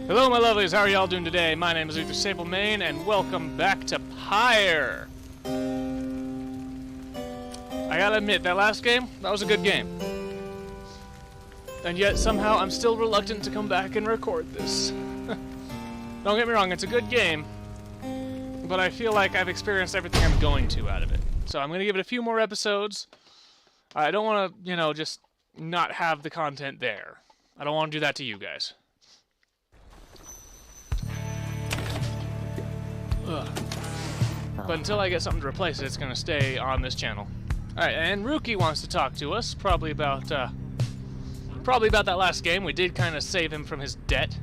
Hello, my lovelies. How are y'all doing today? My name is Luther Staplemain, and welcome back to Pyre. I gotta admit, that last game, that was a good game. And yet, somehow, I'm still reluctant to come back and record this. Don't get me wrong, it's a good game, but I feel like I've experienced everything I'm going to out of it. So I'm gonna give it a few more episodes. I don't want to, just not have the content there. I don't want to do that to you guys. Ugh. But until I get something to replace it, it's going to stay on this channel. Alright, and Rookie wants to talk to us, probably about that last game. We did kind of save him from his debt.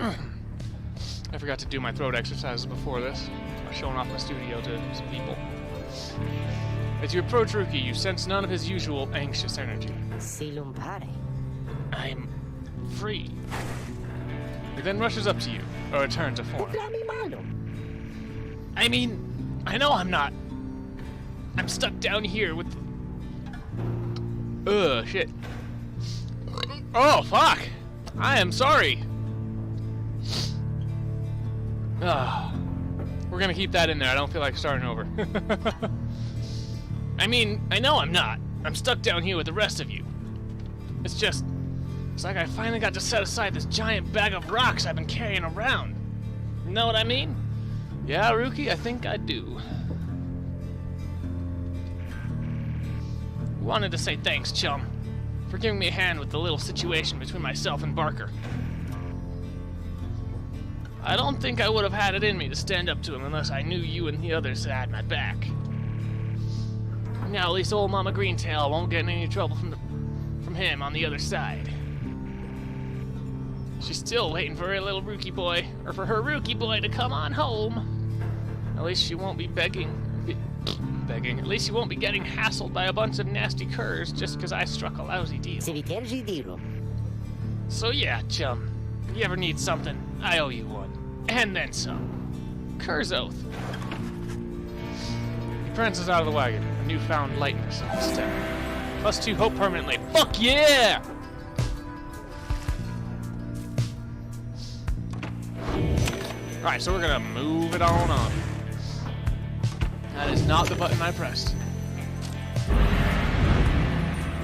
I forgot to do my throat exercises before this. I was showing off my studio to some people. As you approach Rookie, you sense none of his usual anxious energy. I'm free. He then rushes up to you, or returns to form. I mean, I know I'm not. I'm stuck down here with... shit. Oh, fuck! I am sorry! We're gonna keep that in there. I don't feel like starting over. I mean, I know I'm not. I'm stuck down here with the rest of you. It's like I finally got to set aside this giant bag of rocks I've been carrying around. You know what I mean? Yeah, Rookie, I think I do. Wanted to say thanks, chum, for giving me a hand with the little situation between myself and Barker. I don't think I would have had it in me to stand up to him unless I knew you and the others had my back. Now at least old Mama Greentail won't get in any trouble from him on the other side. She's still waiting for her little Rookie boy, or for her Rookie boy to come on home. At least she won't be begging. At least she won't be getting hassled by a bunch of nasty curs just because I struck a lousy deal. So yeah, chum, if you ever need something, I owe you one. And then some. Cur's oath. He prances out of the wagon, a newfound lightness on his step. +2 hope permanently. Fuck yeah! Alright, so we're gonna move it on up. That is not the button I pressed.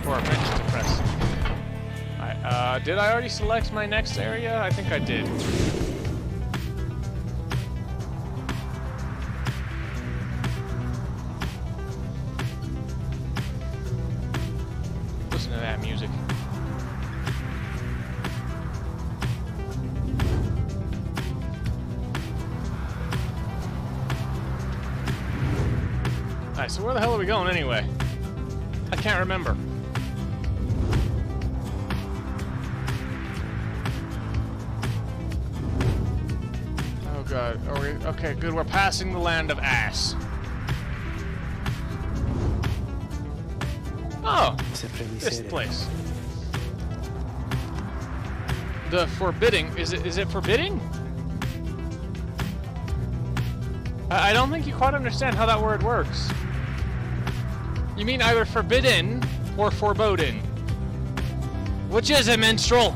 Or I meant to press. Alright, did I already select my next area? I think I did. Listen to that music. Alright, so where the hell are we going anyway? I can't remember. Oh god, are we... Okay, good, we're passing the land of ass. Oh! This place. The forbidding... Is it forbidding? I don't think you quite understand how that word works. You mean either forbidden or foreboding. Which is it, minstrel?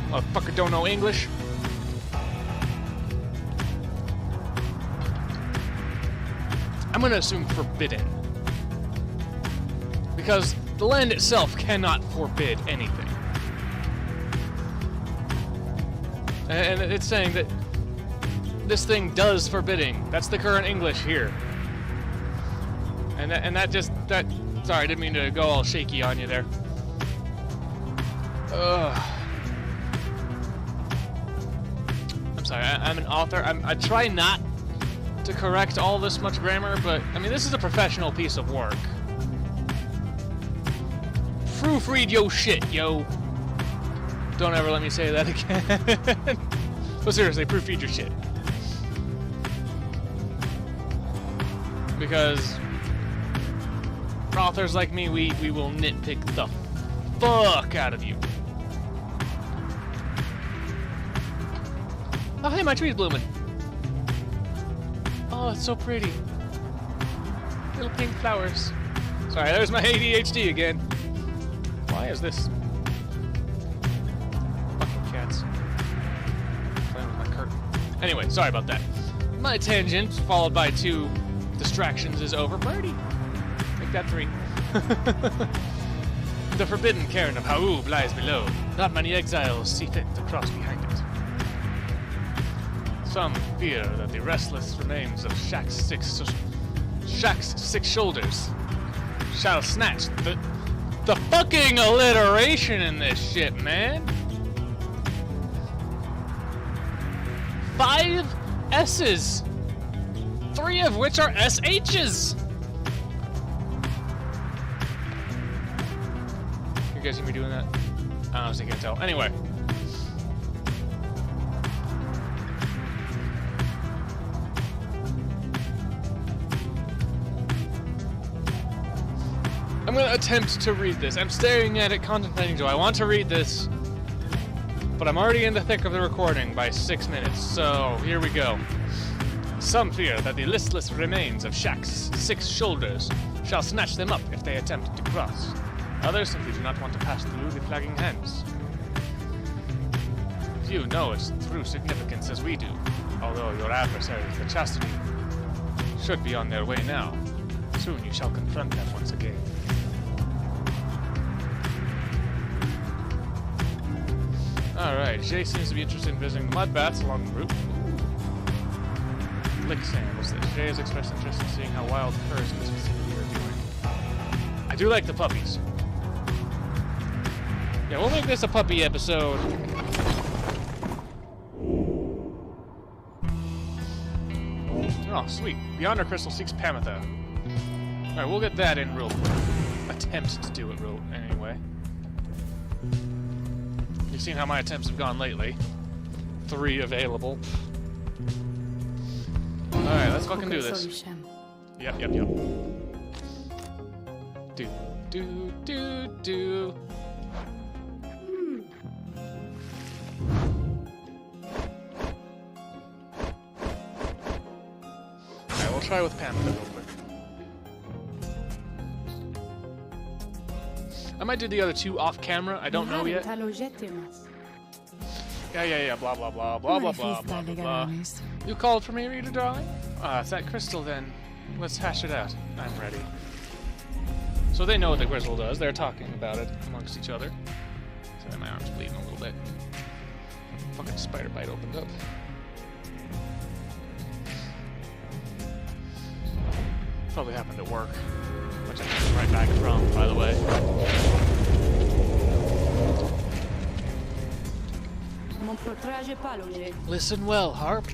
Motherfucker don't know English. I'm gonna assume forbidden. Because the land itself cannot forbid anything. And it's saying that this thing does forbidding. That's the current English here. And that sorry, I didn't mean to go all shaky on you there. Ugh. I'm sorry, I'm an author. I try not to correct all this much grammar, but I mean, this is a professional piece of work. Proofread yo shit, yo. Don't ever let me say that again. But seriously, proofread your shit. Because authors like me, we will nitpick the fuck out of you. Oh, hey, my tree's blooming. Oh, it's so pretty. Little pink flowers. Sorry, there's my ADHD again. Why is this? Fucking cats. Playing with my curtain. Anyway, sorry about that. My tangent, followed by 2 distractions, is over. Birdie! Make that 3. The forbidden cairn of Haub lies below. Not many exiles see fit to cross behind it. Some fear that the restless remains of Shax's six shoulders shall snatch the fucking alliteration in this shit, man. 5 S's, 3 of which are SH's. You guys see me doing that? I honestly can't tell. Anyway. I'm gonna attempt to read this. I'm staring at it, contemplating, do I want to read this? But I'm already in the thick of the recording by 6 minutes, so here we go. Some fear that the listless remains of Shax's 6 shoulders shall snatch them up if they attempt to cross. Others simply do not want to pass through the flagging hands. Few know its true significance as we do, although your adversaries, the Chastity, should be on their way now. Soon you shall confront them once again. Alright, Jay seems to be interested in visiting the mud baths along the route. Lick Sand, what's this? Jay has expressed interest in seeing how wild curs specifically are doing. I do like the puppies. Yeah, we'll make this a puppy episode. Oh, sweet. Beyond our crystal seeks Pamitha. Alright, we'll get that in real quick. Attempt to do it real anyway. You've seen how my attempts have gone lately. 3 available. Alright, let's fucking do this. Yep. Do. Alright, we'll try with Pamitha real quick. I might do the other 2 off camera, I don't know yet. Yeah, blah blah blah, blah blah blah, blah blah blah. You called for me, reader darling? Ah, it's that crystal then. Let's hash it out. I'm ready. So they know what the crystal does, they're talking about it amongst each other. So my arm's bleeding a little bit. Fucking spider bite opened up. Probably happened at work. Which I came right back from, by the way. Listen well, Harp.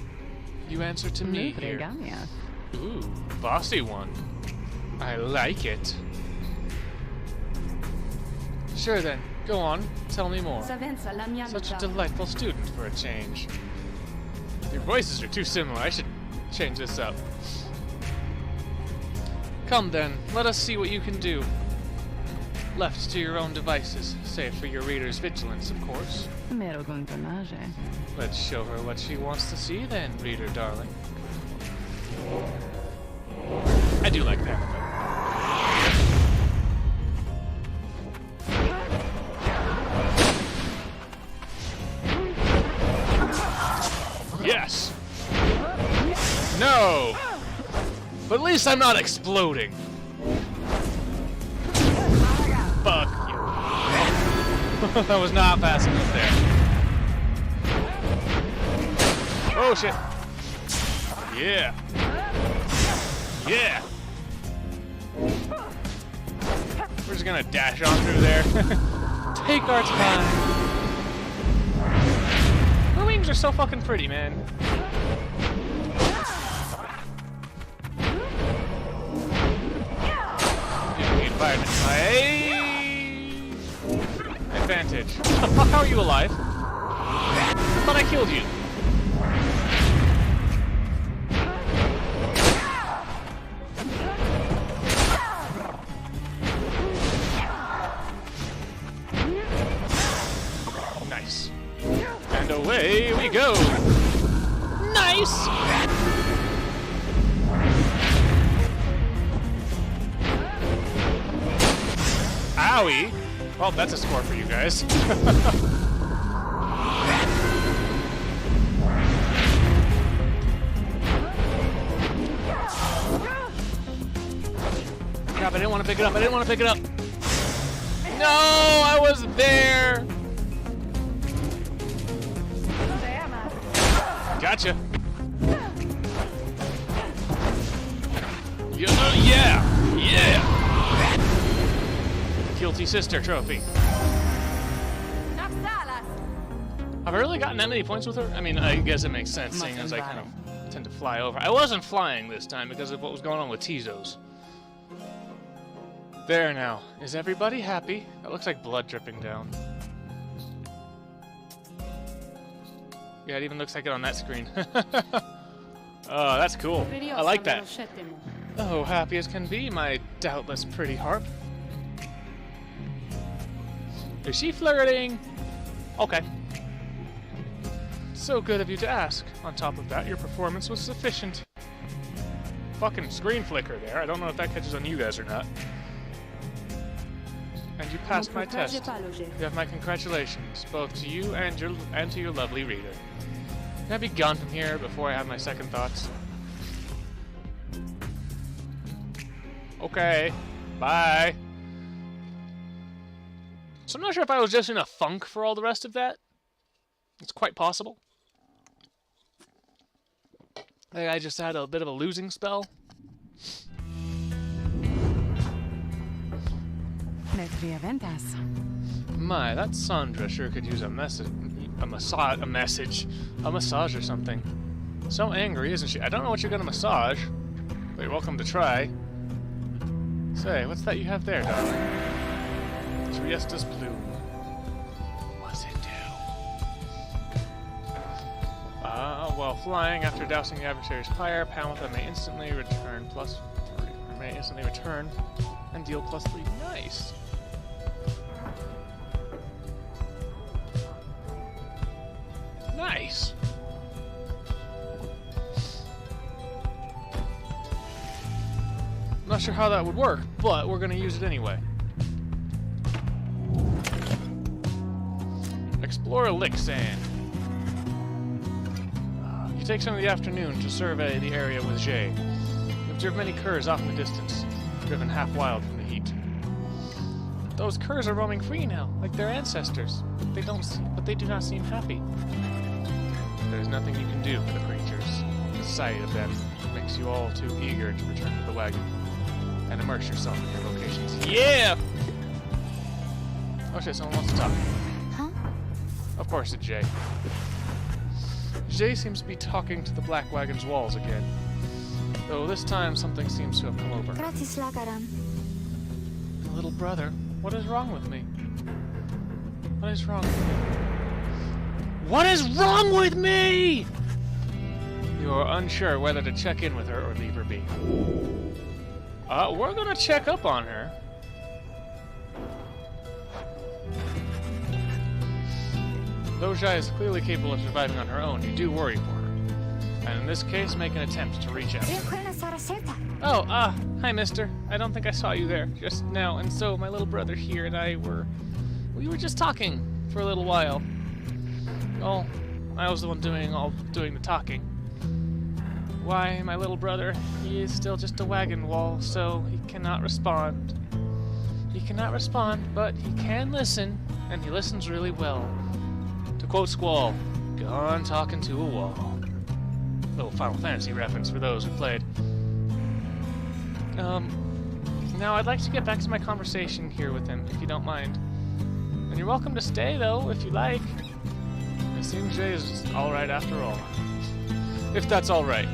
You answer to me here. Ooh, bossy one. I like it. Sure then, go on, tell me more. Such a delightful student for a change. Your voices are too similar, I should change this up. Come then, let us see what you can do. Left to your own devices, save for your reader's vigilance, of course. Let's show her what she wants to see then, reader darling. I do like that. Yes! No! But at least I'm not exploding. Fuck you. That was not fast enough there. Oh shit. Yeah. Yeah. We're just gonna dash on through there. Take our time. Her wings are so fucking pretty, man. Environment. Advantage. How are you alive? I thought I killed you. Nice. And away we go. Nice! Owie! Well, that's a score for you guys. Crap, I didn't want to pick it up. I didn't want to pick it up. No, I was there. Gotcha. Yeah, yeah. Guilty sister trophy. Have I really gotten that many points with her? I mean, I guess it makes sense, seeing as I kind of tend to fly over. I wasn't flying this time because of what was going on with Tizos. There now. Is everybody happy? That looks like blood dripping down. Yeah, it even looks like it on that screen. Oh, that's cool. I like that. Oh, happy as can be, my doubtless pretty harp. Is she flirting? Okay. So good of you to ask. On top of that, your performance was sufficient. Fucking screen flicker there. I don't know if that catches on you guys or not. And you passed my test. You have my congratulations, both to you and to your lovely reader. Can I be gone from here before I have my second thoughts? Okay. Bye. So I'm not sure if I was just in a funk for all the rest of that. It's quite possible. Like I just had a bit of a losing spell. My, that Sandra sure could use a massage or something. So angry, isn't she? I don't know what you're gonna massage, but you're welcome to try. Say, what's that you have there, darling? Triesta's plume. What's it do? While flying after dousing the adversary's pyre, Pamela may instantly return and deal +3. Nice. Nice. Not sure how that would work, but we're gonna use it anyway. Explore Lixand. You take some of the afternoon to survey the area with Jay. You observe many curs off in the distance, driven half wild from the heat. Those curs are roaming free now, like their ancestors, but they do not seem happy. There is nothing you can do for the creatures. The sight of them makes you all too eager to return to the wagon and immerse yourself in your vocations. Yeah! Oh shit, someone wants to talk. Huh? Of course it's Jay. Jay seems to be talking to the black wagon's walls again. Though this time something seems to have come over. Little brother, what is wrong with me? What is wrong with me? What is wrong with me? You are unsure whether to check in with her or leave her be. We're gonna check up on her. Though Jai is clearly capable of surviving on her own, you do worry for her. And in this case, make an attempt to reach out to her. Oh, hi mister. I don't think I saw you there just now, and so my little brother here and I we were just talking for a little while. Oh, I was the one doing the talking. Why, my little brother, he is still just a wagon wall, so he cannot respond. He cannot respond, but he can listen, and he listens really well. To quote Squall, gone talking to a wall. Little Final Fantasy reference for those who played. Now I'd like to get back to my conversation here with him, if you don't mind. And you're welcome to stay, though, if you like. It seems Jay is alright after all. If that's alright.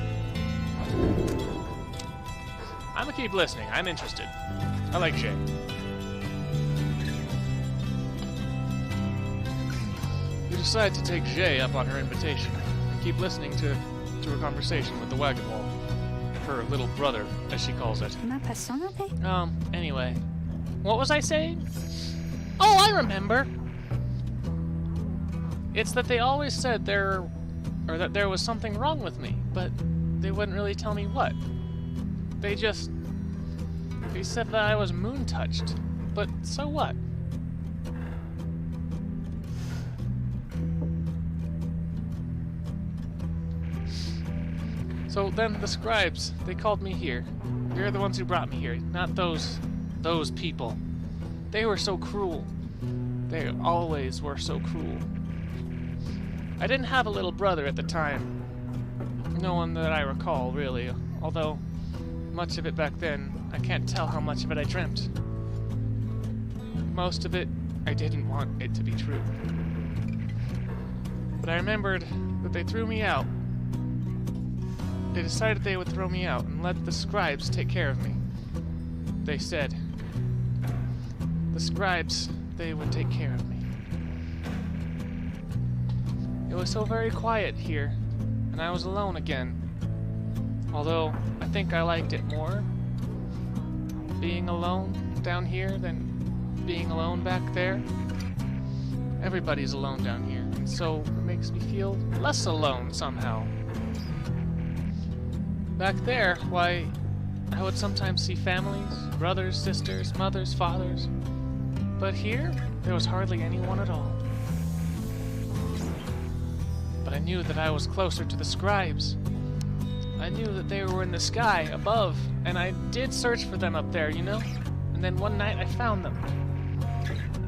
I'm gonna keep listening. I'm interested. I like Jay. You decide to take Jay up on her invitation and keep listening to her conversation with the wagon wall. Her little brother, as she calls it. Anyway. What was I saying? Oh, I remember! It's that they always said that there was something wrong with me, but they wouldn't really tell me what. They said that I was moon-touched, but so what? So then the scribes, they called me here. They're the ones who brought me here, not those people. They were so cruel. They always were so cruel. I didn't have a little brother at the time. No one that I recall, really. Although, much of it back then, I can't tell how much of it I dreamt. Most of it, I didn't want it to be true. But I remembered that they threw me out. They decided they would throw me out and let the scribes take care of me. They said, the scribes, they would take care of me. It was so very quiet here, and I was alone again. Although, I think I liked it more being alone down here than being alone back there. Everybody's alone down here, and so it makes me feel less alone somehow. Back there, why, I would sometimes see families, brothers, sisters, mothers, fathers. But here, there was hardly anyone at all. But I knew that I was closer to the scribes. I knew that they were in the sky, above, and I did search for them up there, you know? And then one night I found them.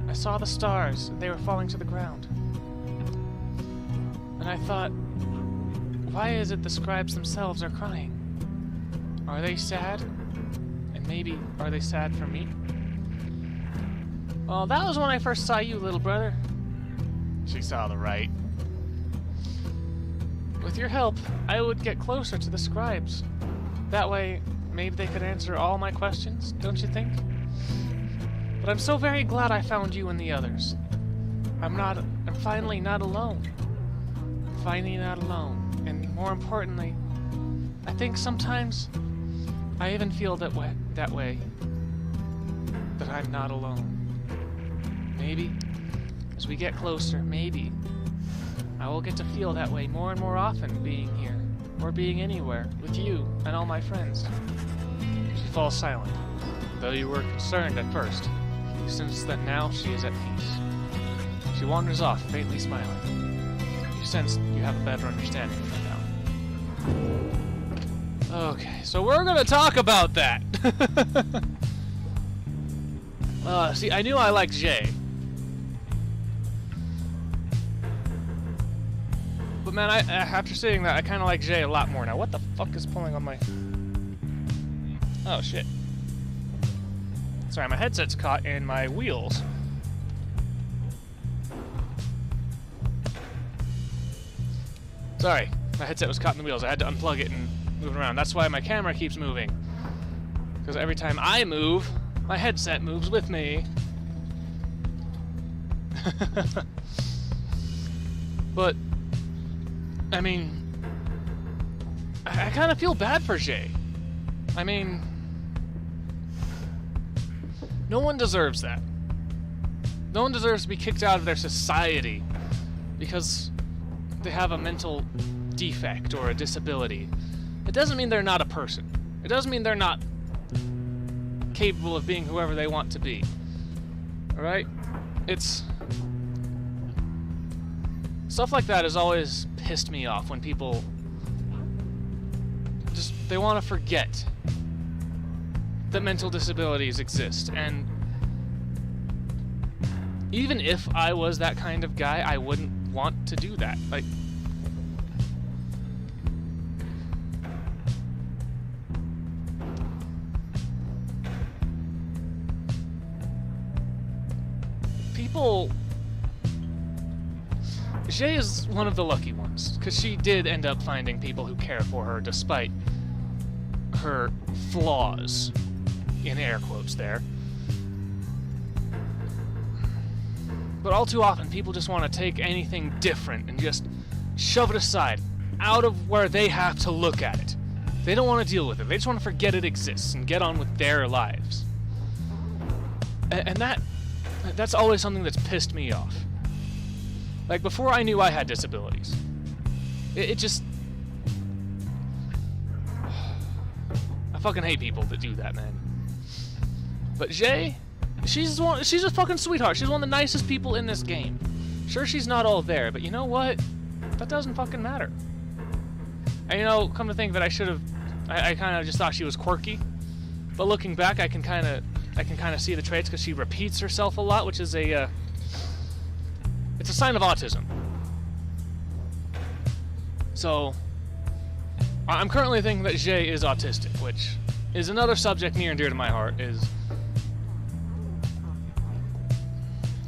I saw the stars, and they were falling to the ground. And I thought, why is it the scribes themselves are crying? Are they sad? And maybe, are they sad for me? Well, that was when I first saw you, little brother. She saw the right. With your help, I would get closer to the scribes. That way, maybe they could answer all my questions, don't you think? But I'm so very glad I found you and the others. I'm finally not alone. Finally not alone. And more importantly, I think sometimes I even feel that way, that I'm not alone. Maybe, as we get closer, maybe, I will get to feel that way more and more often being here, or being anywhere, with you and all my friends. She falls silent, though you were concerned at first. You sense that now she is at peace. She wanders off, faintly smiling. You sense you have a better understanding of her now. Okay, so we're gonna talk about that. See, I knew I liked Jay. But man, after seeing that, I kind of like Jay a lot more now. What the fuck is pulling on my... Oh, shit. Sorry, my headset's caught in my wheels. Sorry, my headset was caught in the wheels. I had to unplug it and move it around. That's why my camera keeps moving. Because every time I move, my headset moves with me. But, I mean, I kind of feel bad for Jay. I mean, no one deserves that. No one deserves to be kicked out of their society because they have a mental defect or a disability. It doesn't mean they're not a person. It doesn't mean they're not capable of being whoever they want to be. Alright? It's... Stuff like that has always pissed me off when people just, they want to forget that mental disabilities exist. And even if I was that kind of guy, I wouldn't want to do that. Like, people... Jay is one of the lucky ones, because she did end up finding people who care for her despite her flaws, in air quotes there. But all too often, people just want to take anything different and just shove it aside, out of where they have to look at it. They don't want to deal with it. They just want to forget it exists and get on with their lives. And that's always something that's pissed me off. Like, before I knew I had disabilities, it just... I fucking hate people that do that, man. But Jay, she's a fucking sweetheart. She's one of the nicest people in this game. Sure, she's not all there, but you know what? That doesn't fucking matter. And you know, come to think of it, I should have... I kind of just thought she was quirky. But looking back, I can kind of see the traits because she repeats herself a lot, which is a... it's a sign of autism. So, I'm currently thinking that Jay is autistic, which is another subject near and dear to my heart,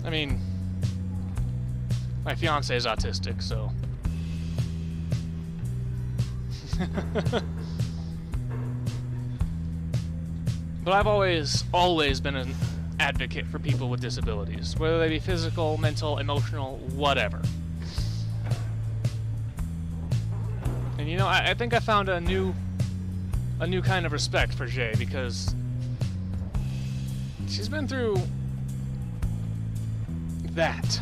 I mean, my fiance is autistic, so... But I've always been an advocate for people with disabilities, whether they be physical, mental, emotional, whatever. And you know, I think I found a new kind of respect for Jay, because she's been through that.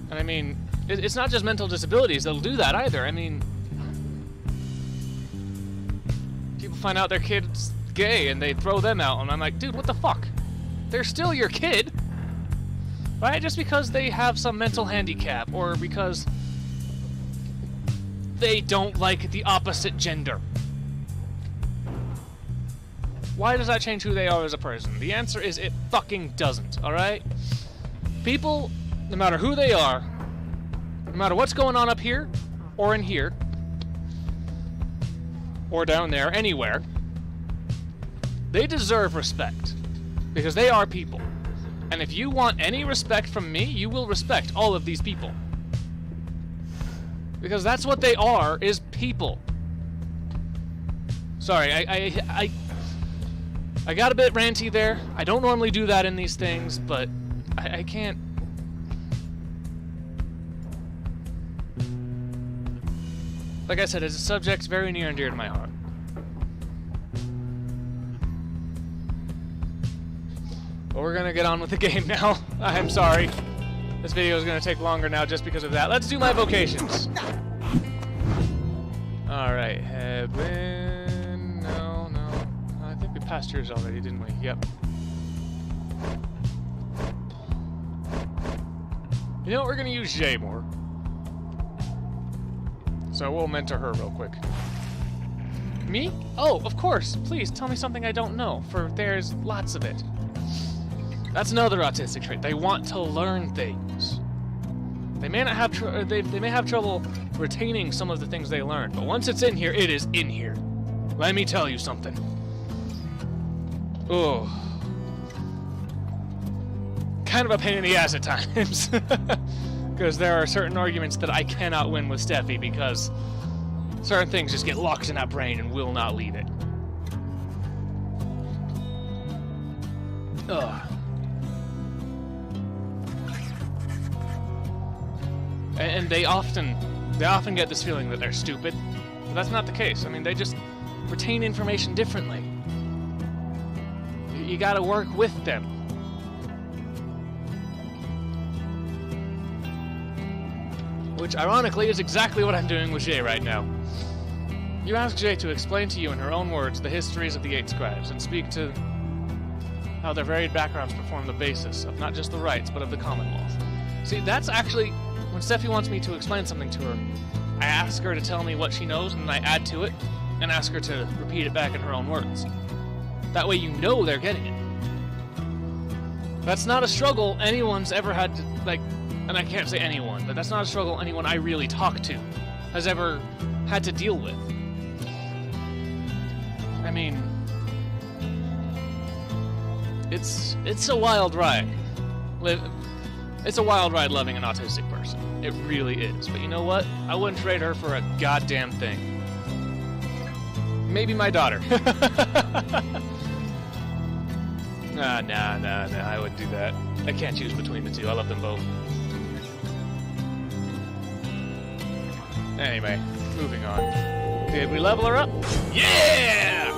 And I mean, it's not just mental disabilities that'll do that either. I mean, people find out their kid's gay and they throw them out, and I'm like, dude, what the fuck? They're still your kid, right? Just because they have some mental handicap or because they don't like the opposite gender. Why does that change who they are as a person? The answer is it fucking doesn't, alright? People, no matter who they are, no matter what's going on up here, or in here, or down there, anywhere, they deserve respect. Because they are people. And if you want any respect from me, you will respect all of these people. Because that's what they are, is people. Sorry, I got a bit ranty there. I don't normally do that in these things, but I can't... Like I said, it's a subject very near and dear to my heart. But we're gonna get on with the game now. I'm sorry. This video is gonna take longer now just because of that. Let's do my vocations. Alright, headwind... No. I think we passed yours already, didn't we? Yep. You know what? We're gonna use Jay more. So we'll mentor her real quick. Me? Oh, of course. Please, tell me something I don't know, for there's lots of it. That's another autistic trait. They want to learn things. They may not have they may have trouble retaining some of the things they learn, but once it's in here, it is in here. Let me tell you something. Oh. Kind of a pain in the ass at times. Because there are certain arguments that I cannot win with Steffi because certain things just get locked in that brain and will not leave it. Ugh. And they often get this feeling that they're stupid, but that's not the case. I mean, they just retain information differently. You gotta work with them. Which, ironically, is exactly what I'm doing with Jay right now. You ask Jay to explain to you in her own words the histories of the 8 scribes, and speak to how their varied backgrounds perform the basis of not just the rights, but of the Commonwealth. See, that's actually... When Steffi wants me to explain something to her, I ask her to tell me what she knows, and then I add to it, and ask her to repeat it back in her own words. That way you know they're getting it. That's not a struggle anyone's ever had to, like... And I can't say anyone, but that's not a struggle anyone I really talk to has ever had to deal with. I mean... It's a wild ride. It's a wild ride loving an autistic person. It really is. But you know what? I wouldn't trade her for a goddamn thing. Maybe my daughter. Nah, I wouldn't do that. I can't choose between the two. I love them both. Anyway, moving on. Did we level her up? Yeah!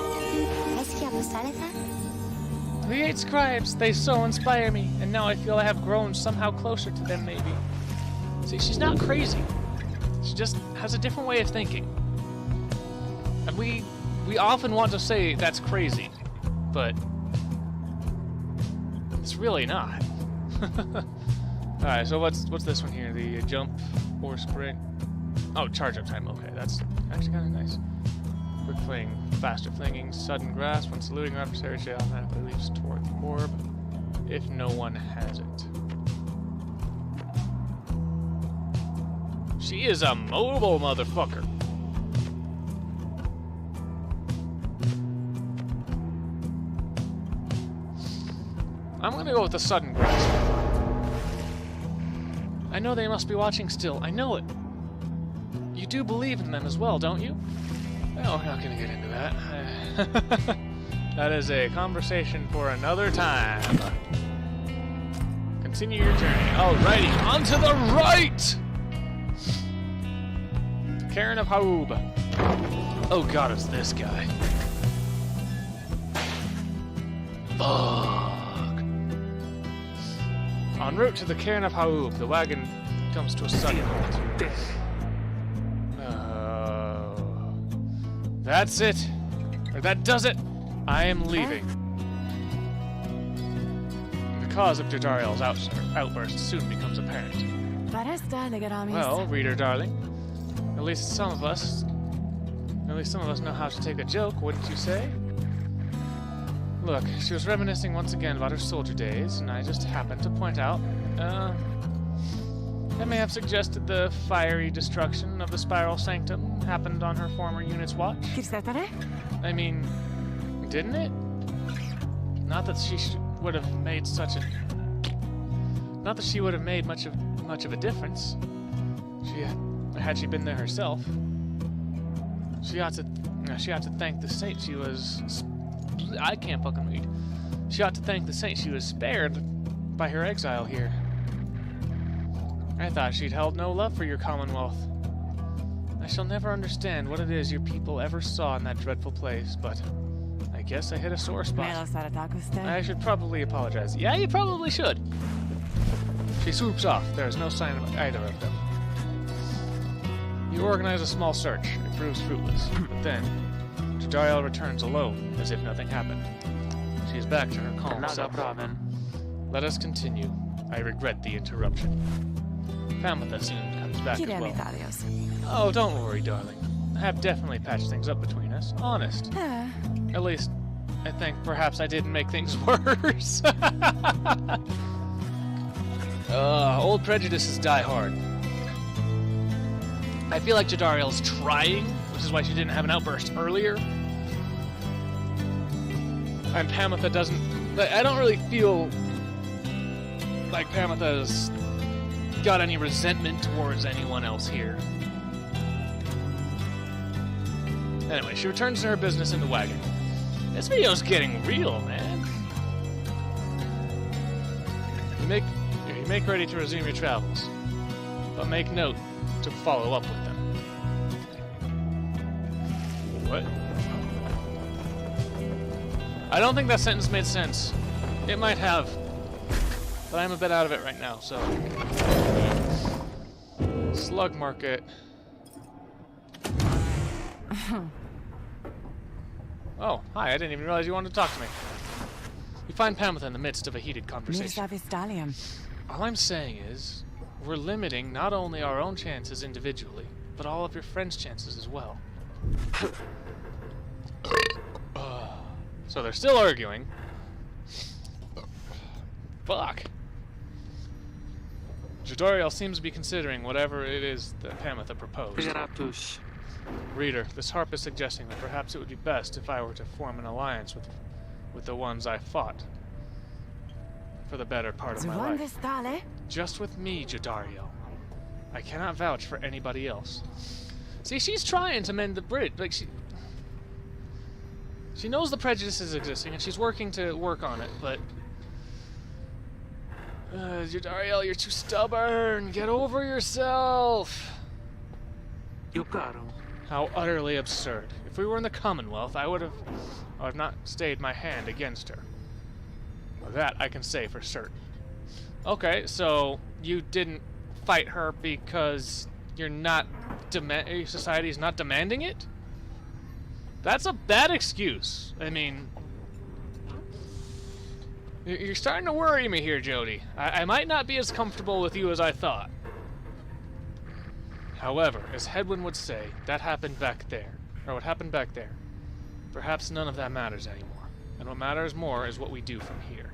The 8 scribes, they so inspire me, and now I feel I have grown somehow closer to them, maybe. See, she's not crazy. She just has a different way of thinking. And we often want to say that's crazy, but it's really not. Alright, so what's this one here? The jump or sprint? Oh, charge up time. Okay, that's actually kind of nice. Quick fling, faster flinging, sudden grasp. When saluting your adversary, she automatically leaps toward the orb if no one has it. She is a mobile motherfucker. I'm gonna go with the sudden grasp. I know they must be watching still. I know it. You do believe in them as well, don't you? Well, we're not gonna get into that. That is a conversation for another time. Continue your journey. Alrighty, on to the right! Karen of Haub. Oh god, it's this guy. Fuck. En route to the Cairn of Haub, the wagon comes to a sudden halt. That's it. Or that does it. I am leaving. The cause of Jadariel's outburst soon becomes apparent. Well, reader darling, at least some of us know how to take a joke, wouldn't you say? Look, she was reminiscing once again about her soldier days, and I just happened to point out, I may have suggested the fiery destruction of the Spiral Sanctum happened on her former unit's watch. I mean, didn't it? Not that she would have made such a... Not that she would have made much of a difference. Had she been there herself, she ought to thank the saint she was... I can't fucking read. She ought to thank the saint she was spared by her exile here. I thought she'd held no love for your commonwealth. I shall never understand what it is your people ever saw in that dreadful place, but I guess I hit a sore spot. I should probably apologize. Yeah, you probably should. She swoops off. There is no sign of either of them. You organize a small search. It proves fruitless. But then, Jadariel returns alone, as if nothing happened. She is back to her calm self. Let us continue. I regret the interruption. Pamitha soon comes back as well. Oh, don't worry, darling. I have definitely patched things up between us. Honest. At least, I think perhaps I didn't make things worse. Old prejudices die hard. I feel like Jadariel's trying, which is why she didn't have an outburst earlier. And Pamitha doesn't... I don't really feel like Pamitha's got any resentment towards anyone else here. Anyway, she returns to her business in the wagon. This video's getting real, man. You make ready to resume your travels, but make note to follow up with them. What? I don't think that sentence made sense. It might have, but I'm a bit out of it right now, so... Slug market. Oh, hi, I didn't even realize you wanted to talk to me. You find Pamitha in the midst of a heated conversation. All I'm saying is, we're limiting not only our own chances individually, but all of your friends' chances as well. So they're still arguing. Fuck. Jadariel seems to be considering whatever it is that Pamitha proposed. Reader, this harp is suggesting that perhaps it would be best if I were to form an alliance with the ones I fought for the better part of my life. Just with me, Jadariel. I cannot vouch for anybody else. See, she's trying to mend the bridge. Like she knows the prejudice is existing, and she's working to work on it, but... Jadariel, you're too stubborn. Get over yourself. How utterly absurd. If we were in the Commonwealth, I would have not stayed my hand against her. That I can say for certain. Okay, so you didn't fight her because you're not your society's not demanding it? That's a bad excuse. I mean, you're starting to worry me here, Jody. I might not be as comfortable with you as I thought. However, as Hedwyn would say, that happened back there. Or what happened back there. Perhaps none of that matters anymore. And what matters more is what we do from here.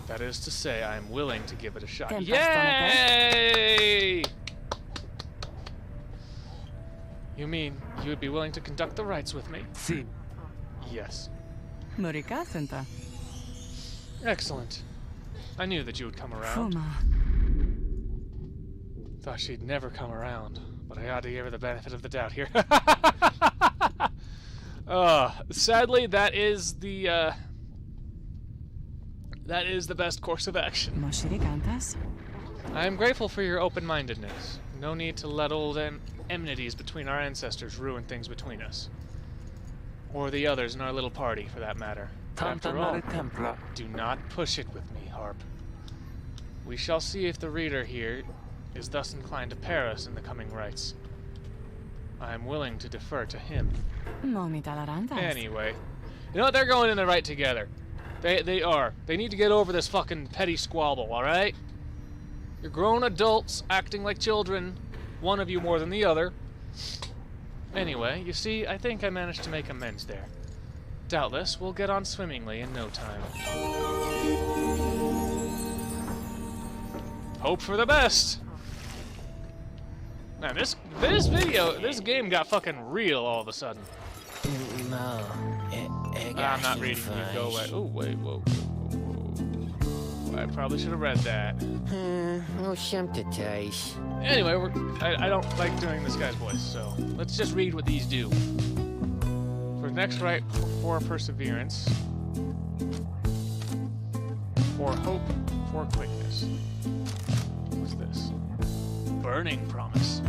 That is to say, I am willing to give it a shot. Yay! You mean you would be willing to conduct the rites with me? Si. Yes. Murikasenta. Excellent. I knew that you would come around. Fuma. Thought she'd never come around, but I ought to give her the benefit of the doubt here. Sadly, that is the best course of action. Moshirikantas. I am grateful for your open-mindedness. No need to let old enmities between our ancestors ruin things between us. Or the others in our little party, for that matter. After all, do not push it with me, Harp. We shall see if the reader here is thus inclined to pair us in the coming rites. I am willing to defer to him. Anyway, you know what? They're going in the right together. They are. They need to get over this fucking petty squabble, alright? You're grown adults acting like children, one of you more than the other. Anyway, you see, I think I managed to make amends there. Doubtless, we'll get on swimmingly in no time. Hope for the best! Man, this game got fucking real all of a sudden. I'm not reading you, go away. Oh, wait, whoa. I probably should have read that. Anyway, I don't like doing this guy's voice, so let's just read what these do. For the next rite, for perseverance, for hope, for quickness. What's this? Burning promise.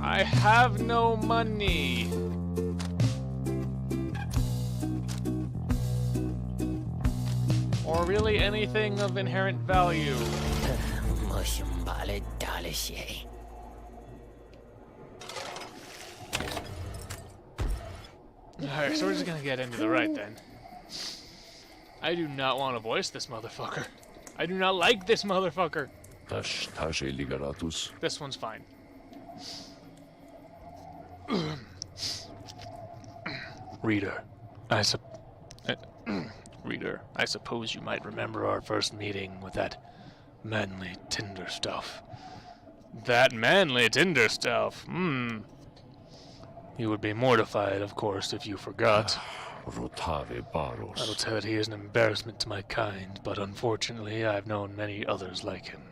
I have no money. Or really anything of inherent value. Alright, so we're just gonna get into the rite then. I do not want to voice this motherfucker. I do not like this motherfucker. This one's fine. Reader, Reader, I suppose you might remember our first meeting with that manly tinder stuff. That manly tinder stuff? You would be mortified, of course, if you forgot. I'll tell it he is an embarrassment to my kind, but unfortunately I've known many others like him.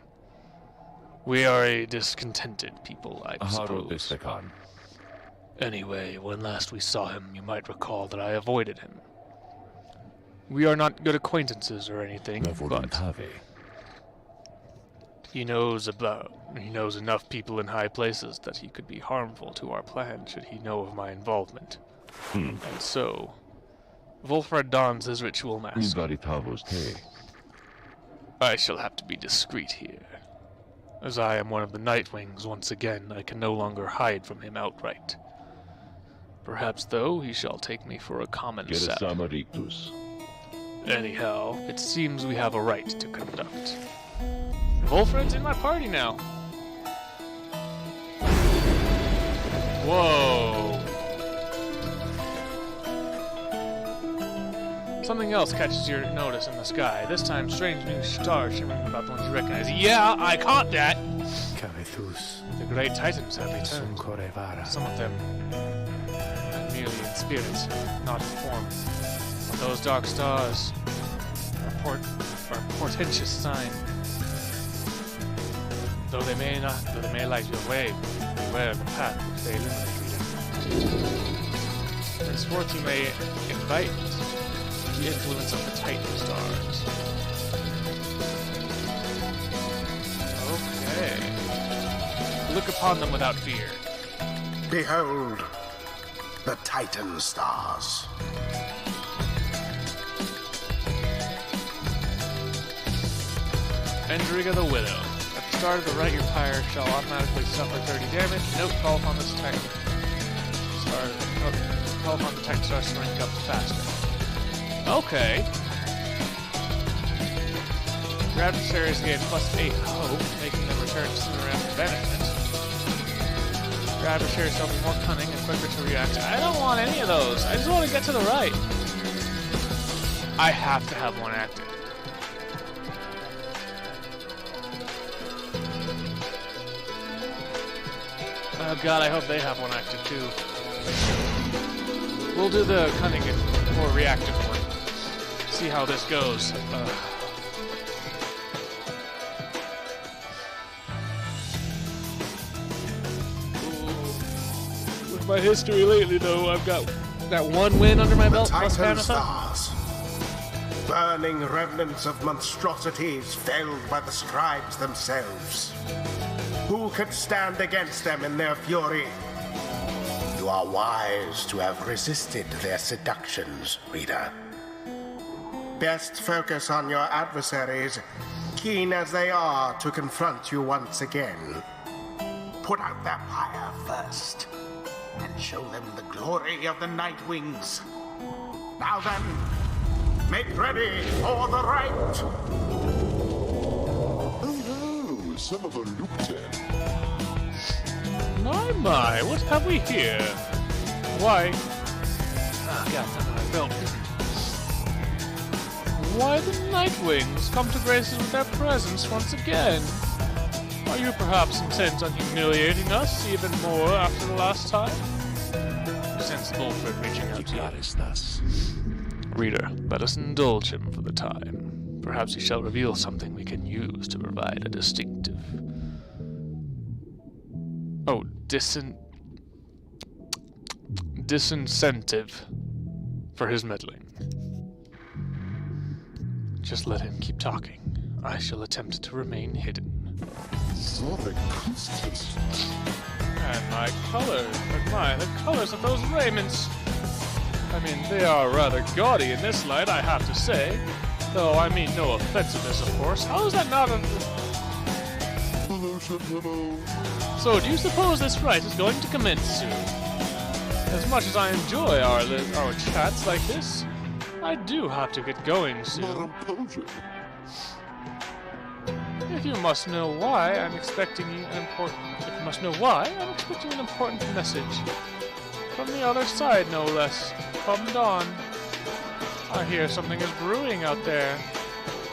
We are a discontented people, I suppose. Anyway, when last we saw him, you might recall that I avoided him. We are not good acquaintances or anything, but he knows enough people in high places that he could be harmful to our plan should he know of my involvement. And so, Wolfred dons his ritual mask. I shall have to be discreet here. As I am one of the Nightwings once again, I can no longer hide from him outright. Perhaps, though, he shall take me for a common sap. Anyhow, it seems we have a rite to conduct. Wolfred's in my party now. Whoa. Something else catches your notice in the sky. This time, strange new stars shimmering about the ones you recognize. Yeah, I caught that! The great titans have returned. Some of them merely in spirit, not in form. But those dark stars are a portentous sign. Though they may light your way, beware of the path which they illuminate. Henceforth you may invite the influence of the Titan stars. Okay. Look upon them without fear. Behold, the Titan stars. Endriga the Widow. At the start of the rite, your Pyre shall automatically suffer 30 damage. Note, call upon this Titan star to rank up faster. Okay. Your adversaries gain +8 hope, making them return sooner after banishment. Your adversaries shall be more cunning and quicker to react. I don't want any of those. I just want to get to the right. I have to have one active. Oh god, I hope they have one active too. We'll do the cunning and more reactive one. See how this goes. With my history lately, though, I've got that one win under my belt plus Titan Panatha. stars, burning remnants of monstrosities felled by the scribes themselves. Who could stand against them in their fury? You are wise to have resisted their seductions, reader. Best focus on your adversaries, keen as they are to confront you once again. Put out their pyre first, and show them the glory of the Night Wings. Now then, make ready for the right! Hello, some of a Lupton. My, what have we here? Why? Ah, god, it's under my belt. Why the Nightwings come to grace us with their presence once again? Are you perhaps intent on humiliating us even more after the last time? Sense Bulford reaching out to you. Thus. Reader, let us indulge him for the time. Perhaps he shall reveal something we can use to provide a distinctive... Oh, disincentive for his meddling. Just let him keep talking. I shall attempt to remain hidden. Sorry, Constance. And my colors, the colors of those raiments. I mean, they are rather gaudy in this light, I have to say. Though I mean no offensiveness, of course. How is that not a... Hello. So, do you suppose this rite is going to commence soon? As much as I enjoy our chats like this, I do have to get going soon. Madam Potion. If you must know why, I'm expecting an important message. From the other side, no less. Come dawn. I hear something is brewing out there.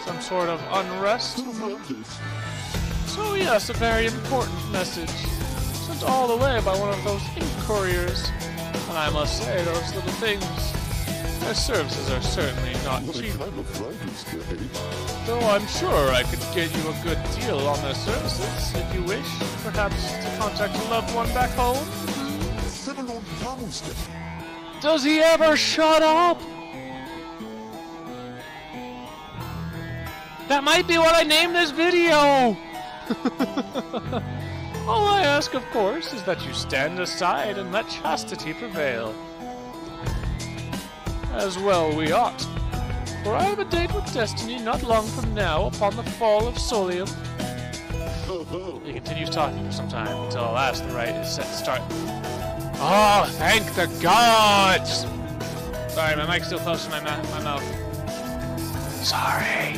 Some sort of unrest. So yes, a very important message. Sent all the way by one of those ink couriers. And I must say, those little things, their services are certainly not cheap. Though I'm sure I could get you a good deal on their services, if you wish. Perhaps to contact a loved one back home? Does he ever shut up? That might be what I named this video! All I ask, of course, is that you stand aside and let chastity prevail. As well we ought. For I have a date with Destiny not long from now upon the fall of Solium. He continues talking for some time until at last the rite is set to start. Oh, thank the gods! Sorry, my mic's still close to my mouth. Sorry.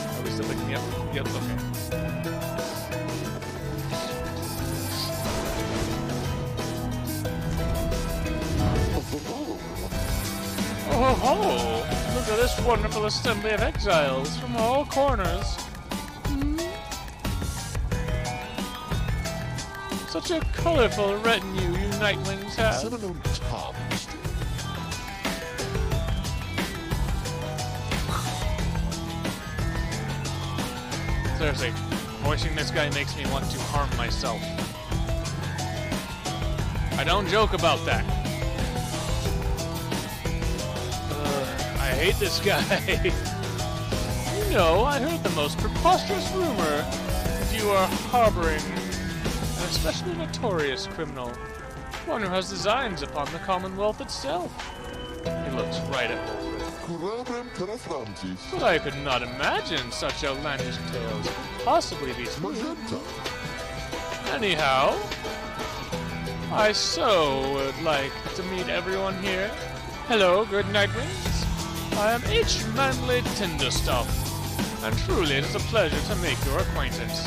Are we still picking me up? Yep, okay. Oh ho! Look at this wonderful assembly of exiles from all corners. Such a colorful retinue you Nightwings have. Seriously, voicing this guy makes me want to harm myself. I don't joke about that. I hate this guy. You know, I heard the most preposterous rumor that you are harboring an especially notorious criminal. One who has designs upon the Commonwealth itself. He looks right at Wolfred. But I could not imagine such outlandish tales could possibly be true. Anyhow, I so would like to meet everyone here. Hello, good Nightwings. I am H. Manly Tinderstuff, and truly it is a pleasure to make your acquaintance.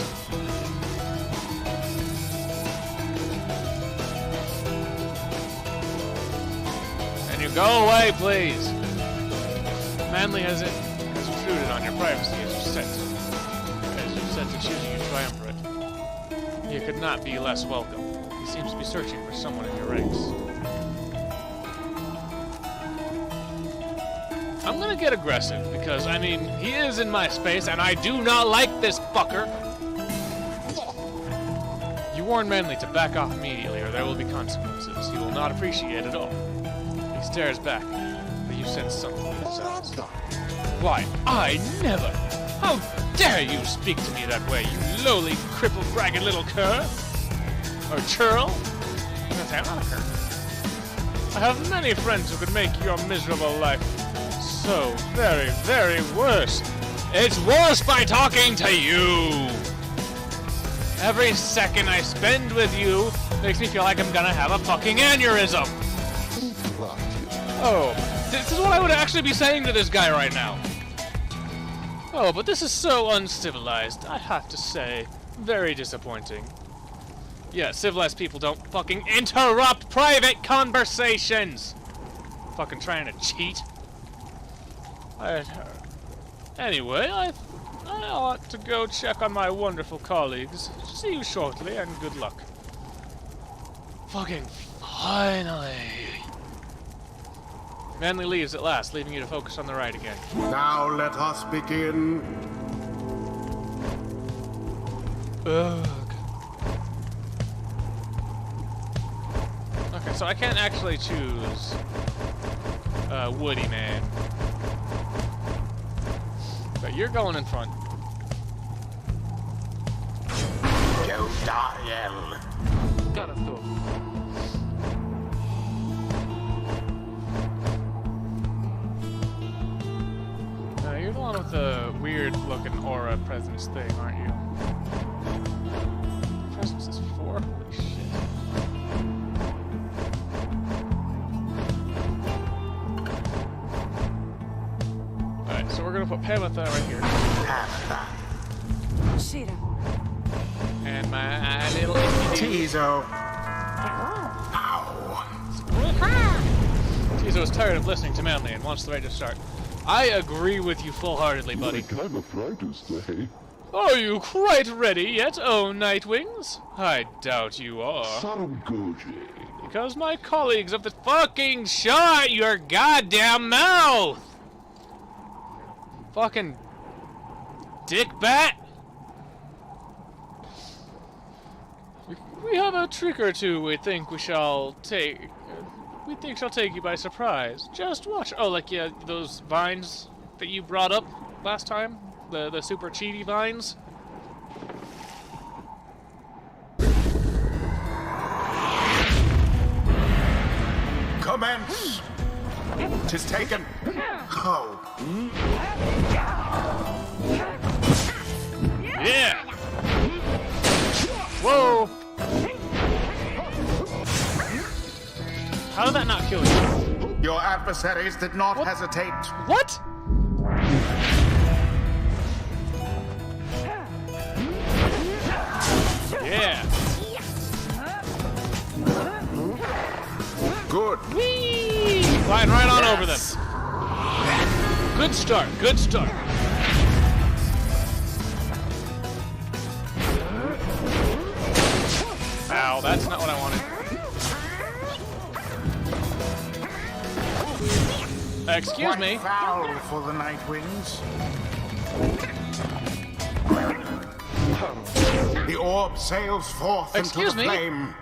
Can you go away, please? Manly has intruded on your privacy as you set to choosing your triumvirate. He could not be less welcome. He seems to be searching for someone in your ranks. I'm gonna get aggressive, because, I mean, he is in my space, and I do not like this fucker! You warn Manly to back off immediately, or there will be consequences. He will not appreciate it all. He stares back, but you sense something in his eyes. Why, I never! How dare you speak to me that way, you lowly, crippled, ragged little cur? Or churl? I'm gonna say I'm not a cur. I have many friends who could make your miserable life so very, very worse. It's worse by talking to you! Every second I spend with you makes me feel like I'm gonna have a fucking aneurysm! Oh, this is what I would actually be saying to this guy right now. Oh, but this is so uncivilized, I have to say. Very disappointing. Yeah, civilized people don't fucking interrupt private conversations! Fucking trying to cheat. Anyway, I ought to go check on my wonderful colleagues. See you shortly, and good luck. Fucking finally! Manly leaves at last, leaving you to focus on the ride again. Now let us begin. Ugh. Okay, so I can't actually choose Woody Man. But you're going in front. Go Dariel. Gotta go. You're the one with the weird-looking aura presence thing, aren't you? Presence is 4? Holy shit. Alright, so we're gonna put Pamela right here. Shira. And my little Tizo. Tizo is tired of listening to Manly and wants the ride to start. I agree with you full-heartedly, buddy. I'm afraid to say. Are you quite ready yet, oh Nightwings? I doubt you are. Saramgoji. Because my colleagues of the fucking shut your goddamn mouth! Fucking dickbat! We have a trick or two we think shall take you by surprise. Just watch. Oh, like, yeah, those vines that you brought up last time? The super cheaty vines? Commence! 'Tis taken. Oh. Yeah! Whoa! How did that not kill you? Your adversaries did not hesitate. What? Yeah! Good. Whee! Flying right on over them. Good start, good start. Ow, that's not what I wanted. Excuse Quite me. foul for the Nightwings. The orb sails forth Excuse into the me? flame.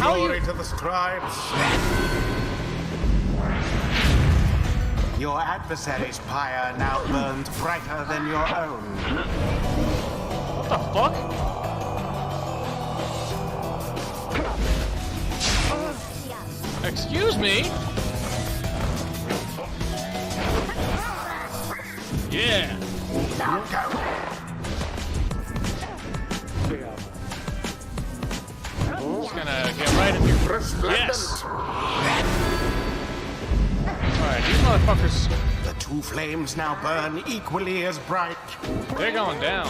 How are Glory you? to the scribes. Your adversary's pyre now burns brighter than your own. What the fuck? Excuse me? Yeah. Now go. Just gonna get right in here. Yes! Alright, these motherfuckers, The two flames now burn equally as bright. they're going down.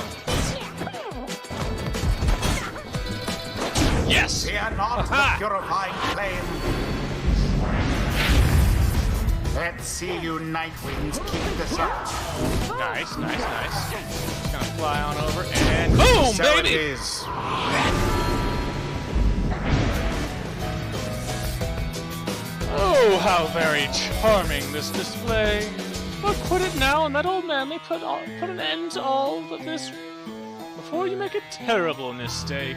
Yes! Fear not the Aha! purifying flame. Let's see you Nightwings keep this up. Nice, nice, nice. Just gonna fly on over and boom, So baby! it is. Oh, how very charming this display. But quit it now and that old man may put an end to all of this before you make a terrible mistake.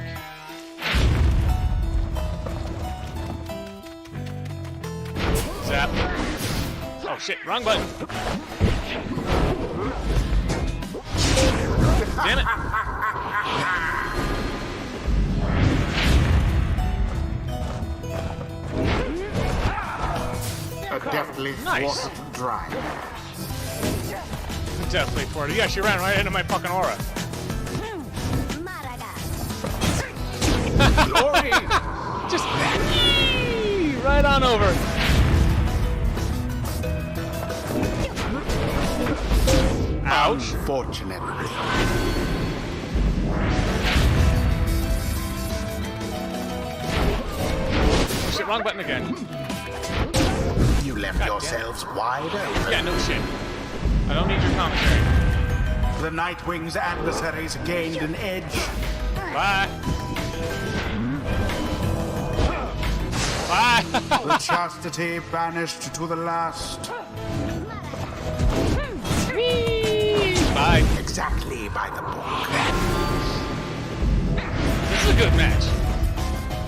Zap. Oh shit, wrong button. Damn it. A deftly Nice. thwarted drive. Definitely for it. Yeah, she ran right into my fucking aura. Glory! Just right on over. Ouch. Unfortunately. Shit, wrong button again. You left God yourselves wide open. Yeah, no shit. I don't need your commentary. The Nightwing's adversaries gained an edge. Bye. Bye. The Chastity banished to the last. Bye. Exactly by the book. This is a good match.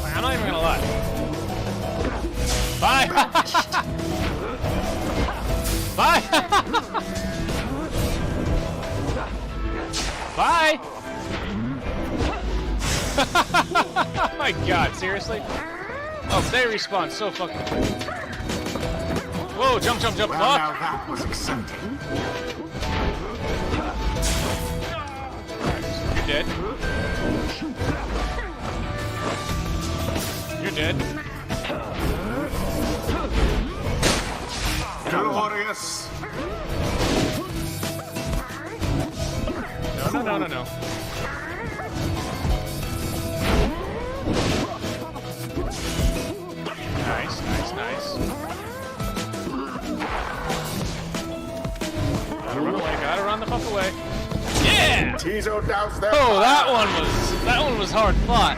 Like, I'm not even gonna lie. Bye. Bye. Bye. Oh my god, seriously? Oh, they respawn so fucking quick. Whoa, jump, jump, jump. Well, Oh. now that was exciting. You're dead. You're dead. Glorious. No, no, no, no, no. Nice, nice, nice. Gotta run away, gotta run the fuck away. Yeah! Tizo doused their Oh, fire. that one was hard fought.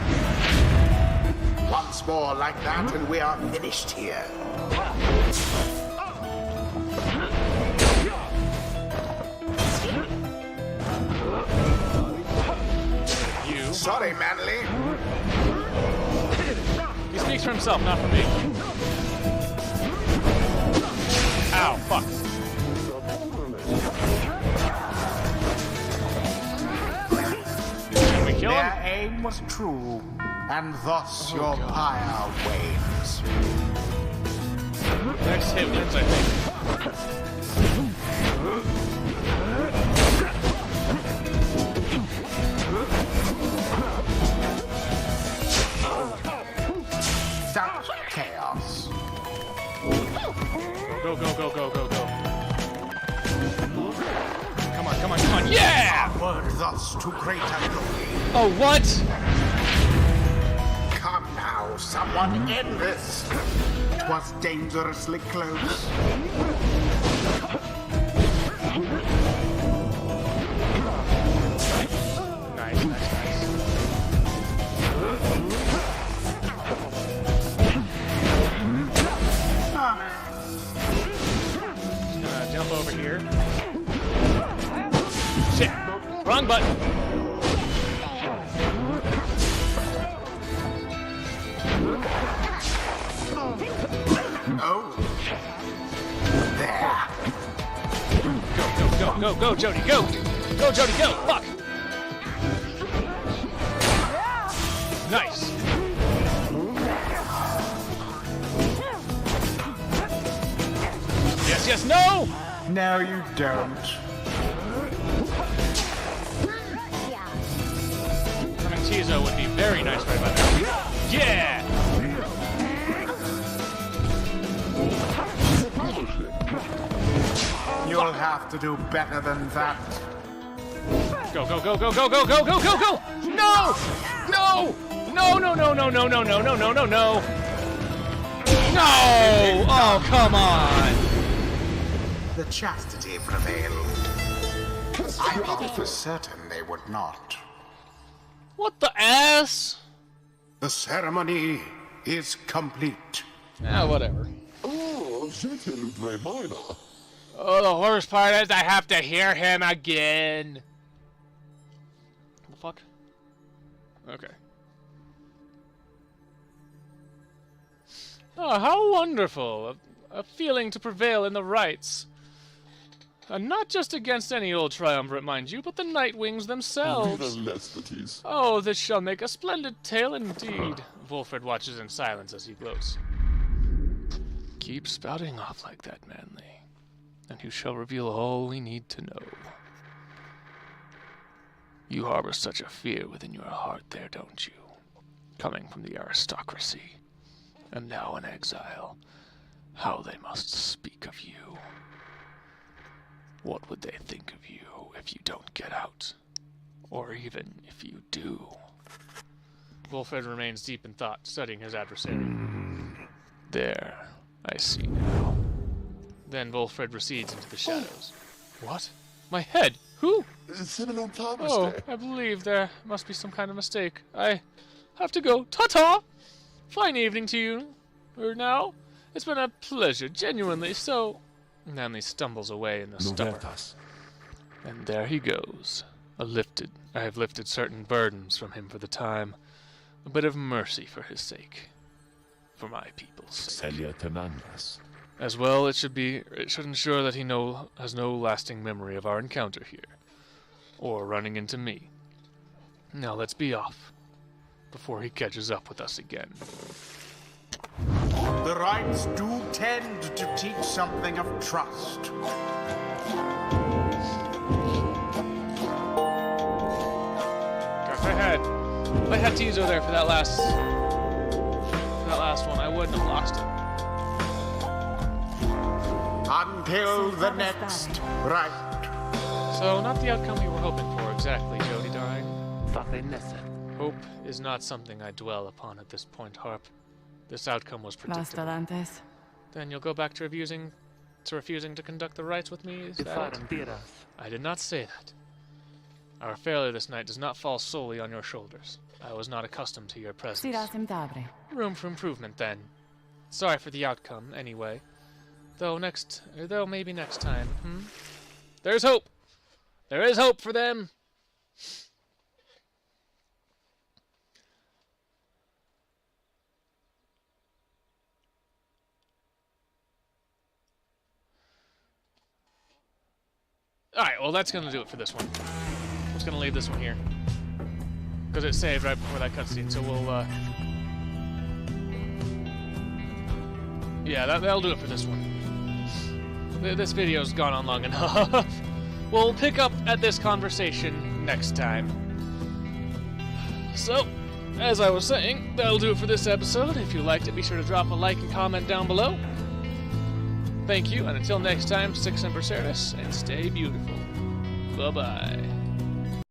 Once more like that, and we are finished here. You. Sorry, Manly. He speaks for himself, not for me. Ow, fuck. Can we kill Their him? aim was true, and thus your pyre wanes. Next hit wins, I think. Such chaos. Go, go, go, go, go, go. Come on, come on, come on. Yeah! Word thus to greater glory. Oh, what? Come now, someone end this. 'Twas dangerously close. Nice, nice, nice. Just gonna jump over here. Shit! Wrong button! Oh. There. Go, go, go, go, Jody, go! Go, Jody, go! Fuck! Nice! Yes, yes, no! No, you don't. Coming Tizo would be very nice right about now. Yeah! You'll have to do better than that. Go, go, go, go, go, go, go, go, go, go! No! No! No, no, no, no, no, no, no, no, no, no, no! No! Oh, come on! The Chastity prevailed. I thought for certain they would not. What the ass? The ceremony is complete. Ah, whatever. Oh, j'étais le vrai minor. Oh, the worst part is I have to hear him again. The fuck? Okay. Oh, how wonderful. A feeling to prevail in the rites. And not just against any old triumvirate, mind you, but the Nightwings themselves. Oh, this shall make a splendid tale indeed. Wolfred watches in silence as he gloats. Keep spouting off like that, Manly, and you shall reveal all we need to know. You harbor such a fear within your heart there, don't you? Coming from the aristocracy, and now in exile, how they must speak of you. What would they think of you if you don't get out? Or even if you do? Wolfred remains deep in thought, studying his adversary. There, I see now. Then Wolfred recedes into the shadows. What? My head? Who? Oh, I believe there must be some kind of mistake. I have to go. Ta-ta! Fine evening to you. Now, it's been a pleasure, genuinely so. And then he stumbles away in the stubble. And there he goes. I have lifted certain burdens from him for the time. A bit of mercy for his sake. For my people's sake. As well, it should ensure that he has no lasting memory of our encounter here. Or running into me. Now let's be off. Before he catches up with us again. The rites do tend to teach something of trust. If I had Tizo there for that last one, I wouldn't have lost it. Until the next rite. So, not the outcome we were hoping for exactly, Jody darling. Hope is not something I dwell upon at this point, Harp. This outcome was predictable. Then you'll go back to refusing to conduct the rites with me, is that it? I did not say that. Our failure this night does not fall solely on your shoulders. I was not accustomed to your presence. Room for improvement, then. Sorry for the outcome, anyway. Though maybe next time, There's hope! There is hope for them! Alright, well that's gonna do it for this one. I'm just gonna leave this one here. Because it saved right before that cutscene, so we'll, yeah, that'll do it for this one. This video's gone on long enough. We'll pick up at this conversation next time. So, as I was saying, that'll do it for this episode. If you liked it, be sure to drop a like and comment down below. Thank you, and until next time, stick Semper Certus, and stay beautiful. Bye-bye.